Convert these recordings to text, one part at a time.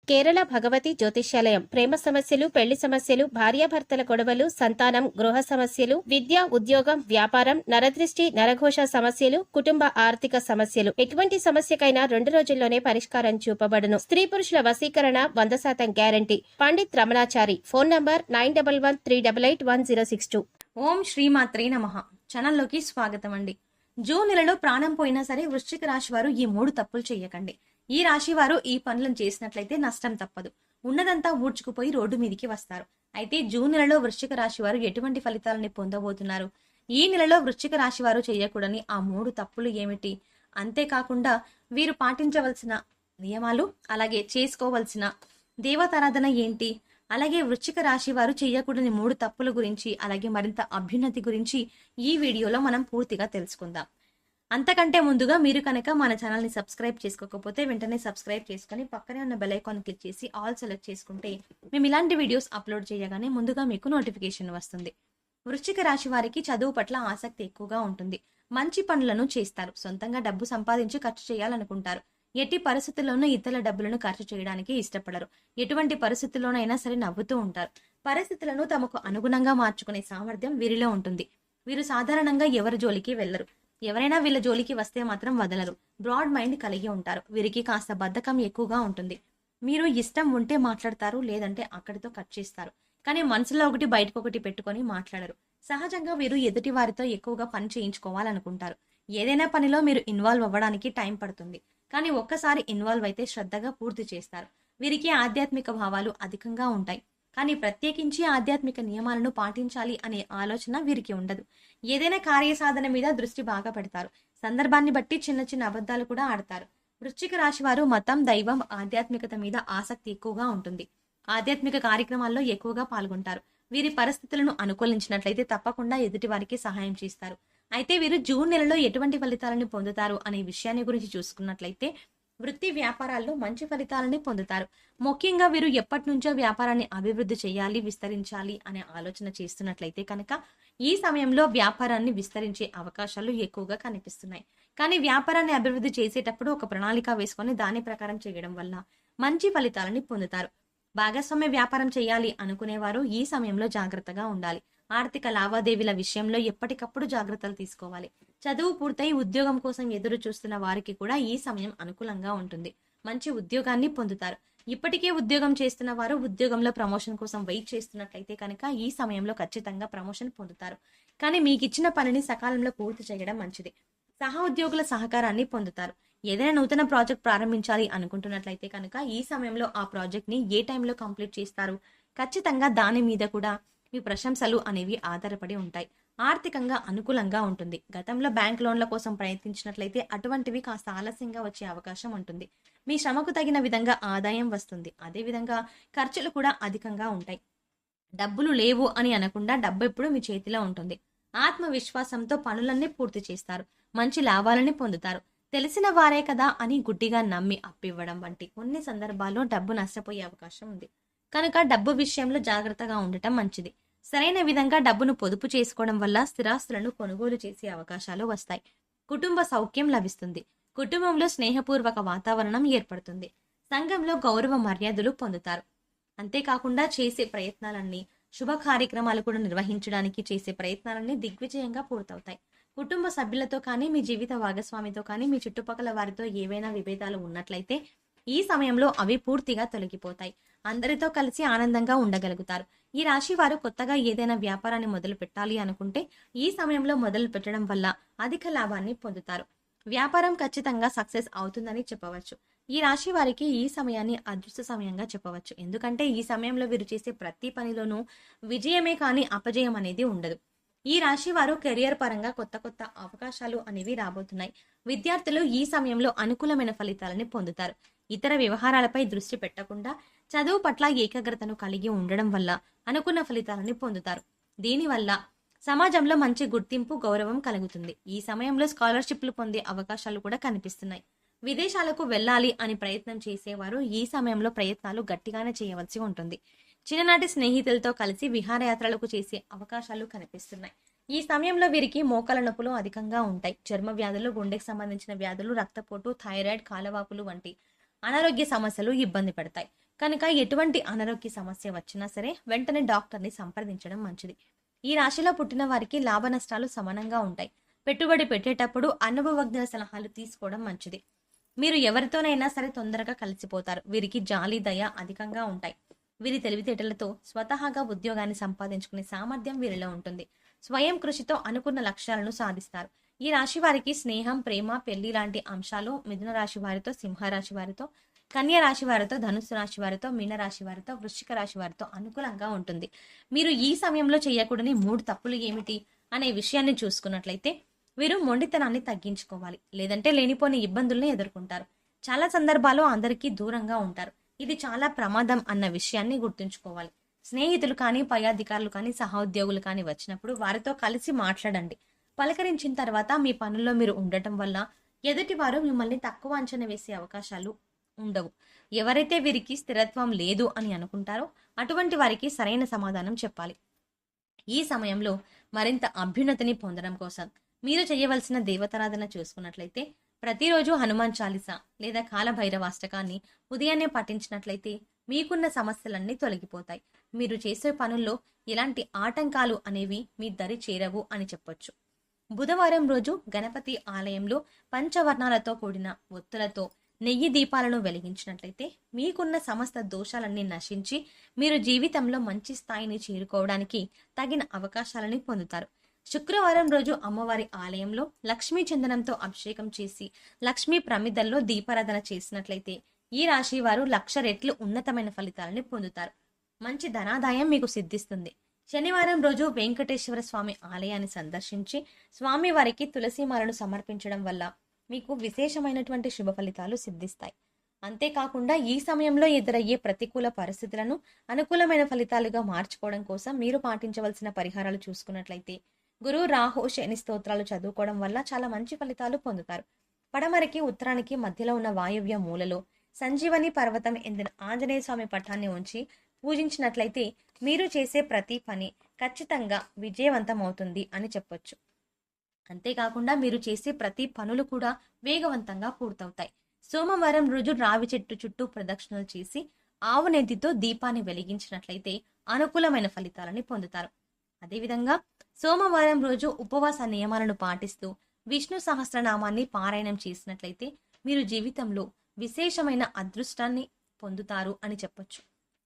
కేరళ భగవతి జ్యోతిష్యాలయం. ప్రేమ సమస్యలు, పెళ్లి సమస్యలు, భార్యాభర్తల గొడవలు, సంతానం, గృహ సమస్యలు, విద్య, ఉద్యోగం, వ్యాపారం, నరదృష్టి, నరఘోష సమస్యలు, కుటుంబ ఆర్థిక సమస్యలు, ఎటువంటి సమస్యకైనా 2 రోజుల్లోనే పరిష్కారం చూపబడును. స్త్రీ పురుషుల వశీకరణ 100% guarantee. Pandit Ramanachari. Phone number 9113881062. ఓం శ్రీమాత్రే నమః. ఛానల్లోకి స్వాగతం అండి. జూన్ నెలలో ప్రాణం పోయినా సరే వృశ్చిక రాశి వారు ఈ 3 తప్పులు చేయకండి. ఈ రాశి వారు ఈ పనులను చేసినట్లయితే నష్టం తప్పదు. ఉన్నదంతా ఊడ్చుకుపోయి రోడ్డు మీదికి వస్తారు. అయితే జూన్ నెలలో వృశ్చిక రాశి వారు ఎటువంటి ఫలితాలని పొందబోతున్నారు? ఈ నెలలో వృశ్చిక రాశి వారు చేయకూడని ఆ 3 తప్పులు ఏమిటి? అంతేకాకుండా వీరు పాటించవలసిన నియమాలు, అలాగే చేసుకోవలసిన దేవతారాధన ఏంటి, అలాగే వృశ్చిక రాశి వారు చేయకూడని 3 తప్పుల గురించి, అలాగే మరింత అభ్యున్నతి గురించి ఈ వీడియోలో మనం పూర్తిగా తెలుసుకుందాం. అంతకంటే ముందుగా మీరు కనుక మన ఛానల్ని సబ్స్క్రైబ్ చేసుకోకపోతే వెంటనే సబ్స్క్రైబ్ చేసుకుని పక్కనే ఉన్న బెల్ ఐకాన్ క్లిక్ చేసి ఆల్ సెలెక్ట్ చేసుకుంటే మేము ఇలాంటి వీడియోస్ అప్లోడ్ చేయగానే ముందుగా మీకు నోటిఫికేషన్ వస్తుంది. వృశ్చిక రాశి వారికి చదువు పట్ల ఆసక్తి ఎక్కువగా ఉంటుంది. మంచి పనులను చేస్తారు. సొంతంగా డబ్బు సంపాదించి ఖర్చు చేయాలనుకుంటారు. ఎట్టి పరిస్థితుల్లోనూ ఇతరుల డబ్బులను ఖర్చు చేయడానికి ఇష్టపడరు. ఎటువంటి పరిస్థితుల్లోనైనా సరే నవ్వుతూ ఉంటారు. పరిస్థితులను తమకు అనుగుణంగా మార్చుకునే సామర్థ్యం వీరిలో ఉంటుంది. వీరు సాధారణంగా ఎవరి జోలికి వెళ్లరు. ఎవరైనా వీళ్ళ జోలికి వస్తే మాత్రం వదలరు. బ్రాడ్ మైండ్ కలిగి ఉంటారు. వీరికి కాస్త బద్ధకం ఎక్కువగా ఉంటుంది. మీరు ఇష్టం ఉంటే మాట్లాడతారు, లేదంటే అక్కడితో కట్ చేస్తారు. కానీ మనసులో ఒకటి బయటకు ఒకటి పెట్టుకొని మాట్లాడరు. సహజంగా వీరు ఎదుటి వారితో ఎక్కువగా పని చేయించుకోవాలనుకుంటారు. ఏదైనా పనిలో మీరు ఇన్వాల్వ్ అవ్వడానికి టైం పడుతుంది. కానీ ఒక్కసారి ఇన్వాల్వ్ అయితే శ్రద్ధగా పూర్తి చేస్తారు. వీరికి ఆధ్యాత్మిక భావాలు అధికంగా ఉంటాయి. కానీ ప్రత్యేకించి ఆధ్యాత్మిక నియమాలను పాటించాలి అనే ఆలోచన వీరికి ఉండదు. ఏదైనా కార్యసాధన మీద దృష్టి బాగా పెడతారు. సందర్భాన్ని బట్టి చిన్న చిన్న అబద్ధాలు కూడా ఆడతారు. వృశ్చిక రాశి వారు మతం, దైవం, ఆధ్యాత్మికత మీద ఆసక్తి ఎక్కువగా ఉంటుంది. ఆధ్యాత్మిక కార్యక్రమాల్లో ఎక్కువగా పాల్గొంటారు. వీరి పరిస్థితులను అనుకూలించినట్లయితే తప్పకుండా ఎదుటి వారికి సహాయం చేస్తారు. అయితే వీరు జూన్ నెలలో ఎటువంటి ఫలితాలను పొందుతారు అనే విషయాన్ని గురించి చూసుకున్నట్లయితే వృత్తి వ్యాపారాల్లో మంచి ఫలితాలని పొందుతారు. ముఖ్యంగా వీరు ఎప్పటి నుంచో వ్యాపారాన్ని అభివృద్ధి చేయాలి, విస్తరించాలి అనే ఆలోచన చేస్తున్నట్లయితే కనుక ఈ సమయంలో వ్యాపారాన్ని విస్తరించే అవకాశాలు ఎక్కువగా కనిపిస్తున్నాయి. కానీ వ్యాపారాన్ని అభివృద్ధి చేసేటప్పుడు ఒక ప్రణాళిక వేసుకొని దాని ప్రకారం చేయడం వల్ల మంచి ఫలితాలని పొందుతారు. భాగస్వామ్య వ్యాపారం చేయాలి అనుకునేవారు ఈ సమయంలో జాగ్రత్తగా ఉండాలి. ఆర్థిక లావాదేవీల విషయంలో ఎప్పటికప్పుడు జాగ్రత్తలు తీసుకోవాలి. చదువు పూర్తయి ఉద్యోగం కోసం ఎదురు చూస్తున్న వారికి కూడా ఈ సమయం అనుకూలంగా ఉంటుంది. మంచి ఉద్యోగాన్ని పొందుతారు. ఇప్పటికే ఉద్యోగం చేస్తున్న వారు ఉద్యోగంలో ప్రమోషన్ కోసం వెయిట్ చేస్తున్నట్లయితే కనుక ఈ సమయంలో ఖచ్చితంగా ప్రమోషన్ పొందుతారు. కానీ మీకు ఇచ్చిన పనిని సకాలంలో పూర్తి చేయడం మంచిది. సహా ఉద్యోగుల సహకారాన్ని పొందుతారు. ఏదైనా నూతన ప్రాజెక్ట్ ప్రారంభించాలి అనుకుంటున్నట్లయితే కనుక ఈ సమయంలో ఆ ప్రాజెక్ట్ ని ఏ టైంలో కంప్లీట్ చేస్తారు, ఖచ్చితంగా దాని మీద కూడా మీ ప్రశంసలు అనేవి ఆధారపడి ఉంటాయి. ఆర్థికంగా అనుకూలంగా ఉంటుంది. గతంలో బ్యాంక్ లోన్ల కోసం ప్రయత్నించినట్లయితే అటువంటివి కాస్త ఆలస్యంగా వచ్చే అవకాశం ఉంటుంది. మీ శ్రమకు తగిన విధంగా ఆదాయం వస్తుంది. అదే విధంగా ఖర్చులు కూడా అధికంగా ఉంటాయి. డబ్బులు లేవు అని అనకుండా డబ్బు ఎప్పుడు మీ చేతిలో ఉంటుంది. ఆత్మవిశ్వాసంతో పనులన్నీ పూర్తి చేస్తారు. మంచి లాభాలని పొందుతారు. తెలిసిన వారే కదా అని గుడ్డిగా నమ్మి అప్పివ్వడం వంటి కొన్ని సందర్భాల్లో డబ్బు నష్టపోయే అవకాశం ఉంది. కనుక డబ్బు విషయంలో జాగ్రత్తగా ఉండటం మంచిది. సరైన విధంగా డబ్బును పొదుపు చేసుకోవడం వల్ల స్థిరాస్తులను కొనుగోలు చేసే అవకాశాలు వస్తాయి. కుటుంబ సౌఖ్యం లభిస్తుంది. కుటుంబంలో స్నేహపూర్వక వాతావరణం ఏర్పడుతుంది. సంఘంలో గౌరవ మర్యాదలు పొందుతారు. అంతేకాకుండా చేసే ప్రయత్నాలన్నీ, శుభ కార్యక్రమాలు కూడా నిర్వహించడానికి చేసే ప్రయత్నాలన్నీ దిగ్విజయంగా పూర్తవుతాయి. కుటుంబ సభ్యులతో కానీ, మీ జీవిత భాగస్వామితో కానీ, మీ చుట్టుపక్కల వారితో ఏవైనా విభేదాలు ఉన్నట్లయితే ఈ సమయంలో అవి పూర్తిగా తొలగిపోతాయి. అందరితో కలిసి ఆనందంగా ఉండగలుగుతారు. ఈ రాశి వారు కొత్తగా ఏదైనా వ్యాపారాన్ని మొదలు పెట్టాలి అనుకుంటే ఈ సమయంలో మొదలు పెట్టడం వల్ల అధిక లాభాన్ని పొందుతారు. వ్యాపారం ఖచ్చితంగా సక్సెస్ అవుతుందని చెప్పవచ్చు. ఈ రాశి వారికి ఈ సమయాన్ని అదృష్ట సమయంగా చెప్పవచ్చు. ఎందుకంటే ఈ సమయంలో వీరు చేసే ప్రతి పనిలోనూ విజయమే కానీ అపజయం అనేది ఉండదు. ఈ రాశి వారు కెరియర్ పరంగా కొత్త కొత్త అవకాశాలు అనేవి రాబోతున్నాయి. విద్యార్థులు ఈ సమయంలో అనుకూలమైన ఫలితాలని పొందుతారు. ఇతర వ్యవహారాలపై దృష్టి పెట్టకుండా చదువు పట్ల ఏకాగ్రతను కలిగి ఉండడం వల్ల అనుకున్న ఫలితాలని పొందుతారు. దీనివల్ల సమాజంలో మంచి గుర్తింపు, గౌరవం కలుగుతుంది. ఈ సమయంలో స్కాలర్షిప్లు పొందే అవకాశాలు కూడా కనిపిస్తున్నాయి. విదేశాలకు వెళ్ళాలి అని ప్రయత్నం చేసేవారు ఈ సమయంలో ప్రయత్నాలు గట్టిగానే చేయవలసి ఉంటుంది. చిన్ననాటి స్నేహితులతో కలిసి విహారయాత్రలకు చేసే అవకాశాలు కనిపిస్తున్నాయి. ఈ సమయంలో వీరికి మోకాల నొప్పులు అధికంగా ఉంటాయి. చర్మ వ్యాధులు, గుండెకి సంబంధించిన వ్యాధులు, రక్తపోటు, థైరాయిడ్, కాలవాపులు వంటి అనారోగ్య సమస్యలు ఇబ్బంది పెడతాయి. కనుక ఎటువంటి అనారోగ్య సమస్య వచ్చినా సరే వెంటనే డాక్టర్ని సంప్రదించడం మంచిది. ఈ రాశిలో పుట్టిన వారికి లాభ నష్టాలు సమానంగా ఉంటాయి. పెట్టుబడి పెట్టేటప్పుడు అనుభవజ్ఞుల సలహాలు తీసుకోవడం మంచిది. మీరు ఎవరితోనైనా సరే తొందరగా కలిసిపోతారు. వీరికి జాలి, దయ అధికంగా ఉంటాయి. వీరి తెలివితేటలతో స్వతహాగా ఉద్యోగాన్ని సంపాదించుకునే సామర్థ్యం వీరిలో ఉంటుంది. స్వయం కృషితో అనుకున్న లక్ష్యాలను సాధిస్తారు. ఈ రాశి వారికి స్నేహం, ప్రేమ, పెళ్లి లాంటి అంశాలు మిథున రాశి వారితో, సింహరాశి వారితో, కన్య రాశి వారితో, ధనుస్సు రాశి వారితో, మీనరాశి వారితో, వృశ్చిక రాశి వారితో అనుకూలంగా ఉంటుంది. మీరు ఈ సమయంలో చేయకూడని 3 తప్పులు ఏమిటి అనే విషయాన్ని చూసుకున్నట్లయితే, వీరు మొండితనాన్ని తగ్గించుకోవాలి. లేదంటే లేనిపోని ఇబ్బందుల్ని ఎదుర్కొంటారు. చాలా సందర్భాల్లో అందరికీ దూరంగా ఉంటారు. ఇది చాలా ప్రమాదం అన్న విషయాన్ని గుర్తుంచుకోవాలి. స్నేహితులు కానీ, పై అధికారులు కానీ, సహోద్యోగులు కానీ వచ్చినప్పుడు వారితో కలిసి మాట్లాడండి. పలకరించిన తర్వాత మీ పనుల్లో మీరు ఉండటం వల్ల ఎదుటివారు మిమ్మల్ని తక్కువ అంచనా వేసే అవకాశాలు ఉండవు. ఎవరైతే వీరికి స్థిరత్వం లేదు అని అనుకుంటారో అటువంటి వారికి సరైన సమాధానం చెప్పాలి. ఈ సమయంలో మరింత అభ్యున్నతిని పొందడం కోసం మీరు చేయవలసిన దేవతారాధన చూసుకున్నట్లయితే, ప్రతిరోజు హనుమాన్ చాలీసా లేదా కాలభైరవాష్టకాన్ని ఉదయాన్నే పఠించినట్లయితే మీకున్న సమస్యలన్నీ తొలగిపోతాయి. మీరు చేసే పనుల్లో ఎలాంటి ఆటంకాలు అనేవి మీ దరి చేరవు అని చెప్పొచ్చు. బుధవారం రోజు గణపతి ఆలయంలో పంచవర్ణాలతో కూడిన ఒత్తులతో నెయ్యి దీపాలను వెలిగించినట్లయితే మీకున్న సమస్త దోషాలన్నీ నశించి మీరు జీవితంలో మంచి స్థాయిని చేరుకోవడానికి తగిన అవకాశాలని పొందుతారు. శుక్రవారం రోజు అమ్మవారి ఆలయంలో లక్ష్మీ చందనంతో అభిషేకం చేసి లక్ష్మీ ప్రమిదల్లో దీపారాధన చేసినట్లయితే ఈ రాశి వారు 1,00,000 రెట్లు ఉన్నతమైన ఫలితాలని పొందుతారు. మంచి ధనాదాయం మీకు సిద్ధిస్తుంది. శనివారం రోజు వెంకటేశ్వర స్వామి ఆలయాన్ని సందర్శించి స్వామి వారికి తులసిమాలను సమర్పించడం వల్ల మీకు విశేషమైనటువంటి శుభ ఫలితాలు సిద్ధిస్తాయి. అంతేకాకుండా ఈ సమయంలో ఎదురయ్యే ప్రతికూల పరిస్థితులను అనుకూలమైన ఫలితాలుగా మార్చుకోవడం కోసం మీరు పాటించవలసిన పరిహారాలు చూసుకున్నట్లయితే, గురు, రాహు, శని స్తోత్రాలు చదువుకోవడం వల్ల చాలా మంచి ఫలితాలు పొందుతారు. పడమరకి, ఉత్తరానికి మధ్యలో ఉన్న వాయువ్య మూలలో సంజీవని పర్వతం ఎందిన ఆంజనేయ స్వామి పటాన్ని ఉంచి పూజించినట్లయితే మీరు చేసే ప్రతి పని ఖచ్చితంగా విజయవంతమవుతుంది అని చెప్పొచ్చు. అంతేకాకుండా మీరు చేసే ప్రతి పనులు కూడా వేగవంతంగా పూర్తవుతాయి. సోమవారం రోజు రావి చెట్టు చుట్టూ ప్రదక్షిణలు చేసి ఆవు నెత్తితో దీపాన్ని వెలిగించినట్లయితే అనుకూలమైన ఫలితాలని పొందుతారు. అదేవిధంగా సోమవారం రోజు ఉపవాస నియమాలను పాటిస్తూ విష్ణు సహస్రనామాన్ని పారాయణం చేసినట్లయితే మీరు జీవితంలో విశేషమైన అదృష్టాన్ని పొందుతారు అని చెప్పొచ్చు.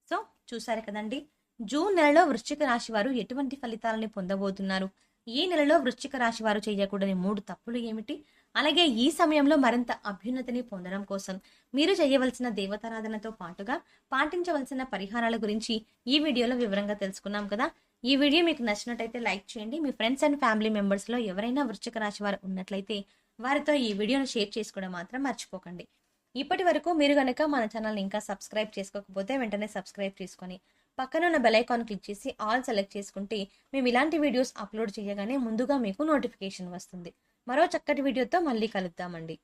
సో చూసారు కదండి, జూన్ నెలలో వృశ్చిక రాశి వారు ఎటువంటి ఫలితాలని పొందబోతున్నారు, ఈ నెలలో వృశ్చిక రాశి వారు చేయకూడని 3 తప్పులు ఏమిటి, అలాగే ఈ సమయంలో మరింత అభ్యున్నతిని పొందడం కోసం మీరు చేయవలసిన దేవతారాధనతో పాటుగా పాటించవలసిన పరిహారాల గురించి ఈ వీడియోలో వివరంగా తెలుసుకున్నాం కదా. ఈ వీడియో మీకు నచ్చినట్టయితే లైక్ చేయండి. మీ ఫ్రెండ్స్ అండ్ ఫ్యామిలీ మెంబర్స్ లో ఎవరైనా వృశ్చిక రాశి వారు ఉన్నట్లయితే వారితో ఈ వీడియోను షేర్ చేసుకోవడం మాత్రం మర్చిపోకండి. ఇప్పటి వరకు మీరు గనక మన ఛానల్ని ఇంకా సబ్స్క్రైబ్ చేసుకోకపోతే వెంటనే సబ్స్క్రైబ్ చేసుకొని పక్కన ఉన్న బెల్ ఐకాన్ క్లిక్ చేసి ఆల్ సెలెక్ట్ చేసుకుంటే మేము ఇలాంటి వీడియోస్ అప్లోడ్ చేయగానే ముందుగా మీకు నోటిఫికేషన్ వస్తుంది. మరో చక్కటి వీడియోతో మళ్ళీ కలుద్దామండి.